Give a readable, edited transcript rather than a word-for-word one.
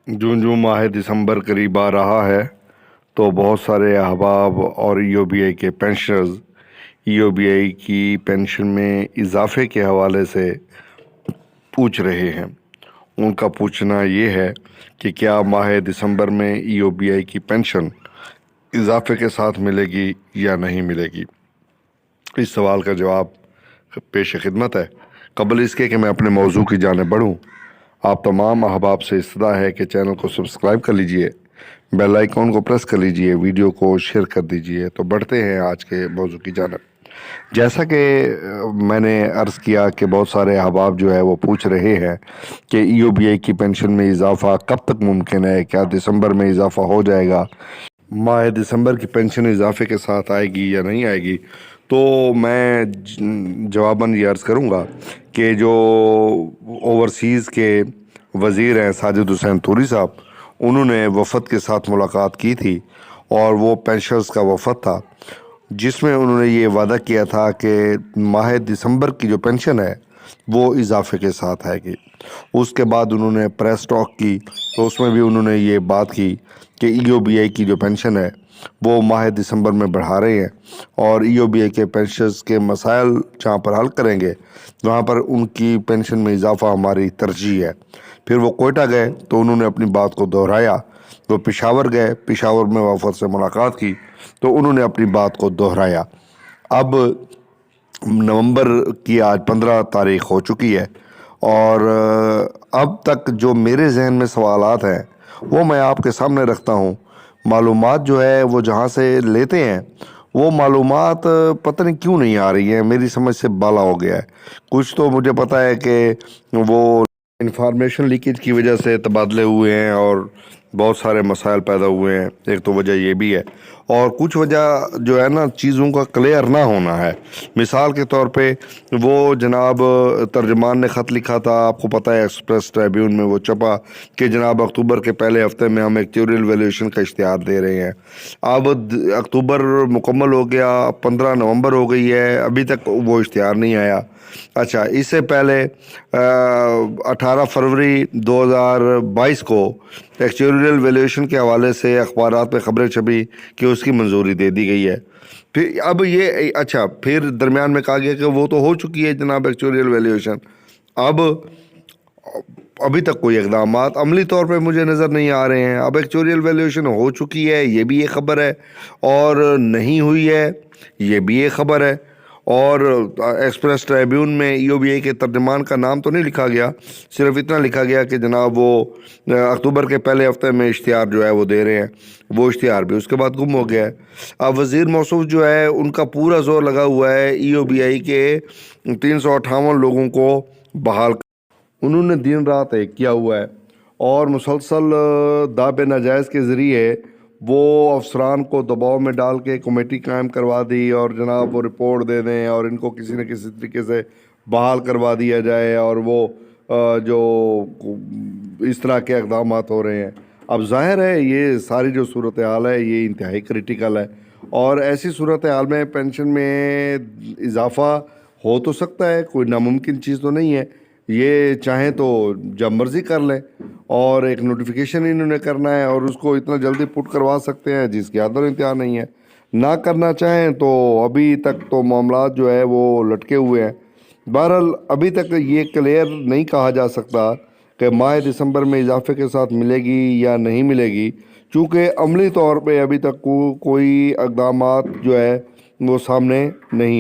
जून जून माह दिसंबर करीब आ रहा है तो बहुत सारे अहबाब और ईओबीआई के पेंशनर्स ईओबीआई की पेंशन में इजाफे के हवाले से पूछ रहे हैं। उनका पूछना ये है कि क्या माह दिसंबर में ईओबीआई की पेंशन इजाफे के साथ मिलेगी या नहीं मिलेगी। इस सवाल का जवाब पेश खिदमत है। कबल इसके कि मैं अपने मौजू की जाने बढ़ूँ, आप तमाम अहबाब से इस्तदा है कि चैनल को सब्सक्राइब कर लीजिए, बेल आइकॉन को प्रेस कर लीजिए, वीडियो को शेयर कर दीजिए। तो बढ़ते हैं आज के मौजू की जानिब। जैसा कि मैंने अर्ज़ किया कि बहुत सारे अहबाब जो है वो पूछ रहे हैं कि ईओबीआई की पेंशन में इजाफ़ा कब तक मुमकिन है, क्या दिसंबर में इजाफ़ा हो जाएगा, माह दिसंबर की पेंशन इजाफे के साथ आएगी या नहीं आएगी। तो मैं जवाबन ये अर्ज़ करूँगा कि जो ओवरसीज़ के वज़ीर हैं साजिद हुसैन तूरी साहब, उन्होंने वफ़द के साथ मुलाकात की थी और वो पेंशनर्स का वफ़द था जिसमें उन्होंने ये वादा किया था कि माह दिसंबर की जो पेंशन है वो इजाफे के साथ आएगी। उसके बाद उन्होंने प्रेस टॉक की तो उसमें भी उन्होंने ये बात की कि ईओबीआई की जो पेंशन है वो माह दिसंबर में बढ़ा रहे हैं और ईओबीआई के पेंशनर्स के मसाइल जहाँ पर हल करेंगे वहाँ पर उनकी पेंशन में इजाफा हमारी तरजीह है। फिर वो कोयटा गए तो उन्होंने अपनी बात को दोहराया। वो पेशावर गए, पेशावर में वफद से मुलाकात की तो उन्होंने अपनी बात को दोहराया। अब नवंबर की आज 15 तारीख हो चुकी है और अब तक जो मेरे जहन में सवालात हैं वो मैं आपके सामने रखता हूँ। मालूमात जो है वो जहाँ से लेते हैं वो मालूमात पता नहीं क्यों नहीं आ रही है, मेरी समझ से बाला हो गया है। कुछ तो मुझे पता है कि वो इंफॉर्मेशन लीकेज की वजह से तबादले हुए हैं और बहुत सारे मसाइल पैदा हुए हैं, एक तो वजह ये भी है और कुछ वजह जो है ना चीज़ों का क्लियर ना होना है। मिसाल के तौर पे वो जनाब तर्जमान ने ख़त लिखा था, आपको पता है एक्सप्रेस ट्रिब्यून में वो छपा कि जनाब अक्टूबर के पहले हफ्ते में हम एक्चुरियल वैल्यूएशन का इश्तिहार दे रहे हैं। अब अक्टूबर मुकम्मल हो गया, 15 नवंबर हो गई है, अभी तक वो इश्तिहार नहीं आया। अच्छा, इससे पहले 18 फरवरी 2022 को एक्चुरियल वैल्यूएशन के हवाले से अखबारात में खबरें छपी कि उसकी मंजूरी दे दी गई है। फिर अब ये अच्छा, फिर दरमियान में कहा गया कि वो तो हो चुकी है जनाब एक्चुरियल वैल्यूएशन। अब अभी तक कोई इक़दामात अमली तौर पे मुझे नज़र नहीं आ रहे हैं। अब एक्चुरियल वैल्यूएशन हो चुकी है ये भी एक ख़बर है और नहीं हुई है ये भी एक ख़बर है। और एक्सप्रेस ट्रिब्यून में ईओबीआई के तर्जमान का नाम तो नहीं लिखा गया, सिर्फ इतना लिखा गया कि जनाब वो अक्टूबर के पहले हफ्ते में इश्तिहार जो है वो दे रहे हैं। वो इश्तिहार भी उसके बाद गुम हो गया है। अब वज़ीर मौसूफ जो है उनका पूरा जोर लगा हुआ है ईओबीआई के 358 लोगों को बहाल। उन्होंने दिन रात एक किया हुआ है और मुसलसल दावे नाजायज़ के ज़रिए वो अफसरान को दबाव में डाल के कमेटी कायम करवा दी और जनाब वो रिपोर्ट दे दें और इनको किसी न किसी तरीके से बहाल करवा दिया जाए और वो जो इस तरह के इक़दाम हो रहे हैं। अब ज़ाहिर है ये सारी जो सूरत हाल है ये इंतहाई क्रिटिकल है और ऐसी सूरत हाल में पेंशन में इजाफ़ा हो तो सकता है, कोई नामुमकिन चीज़ तो नहीं है। ये चाहें तो जब मर्ज़ी कर लें और एक नोटिफिकेशन इन्होंने करना है और उसको इतना जल्दी पुट करवा सकते हैं जिसकी हद और इंतहा नहीं है। ना करना चाहें तो अभी तक तो मामला जो है वो लटके हुए हैं। बहरहाल अभी तक ये क्लियर नहीं कहा जा सकता कि माह दिसंबर में इजाफे के साथ मिलेगी या नहीं मिलेगी, चूँकि अमली तौर पे अभी तक कोई इक़दामात जो है वो सामने नहीं।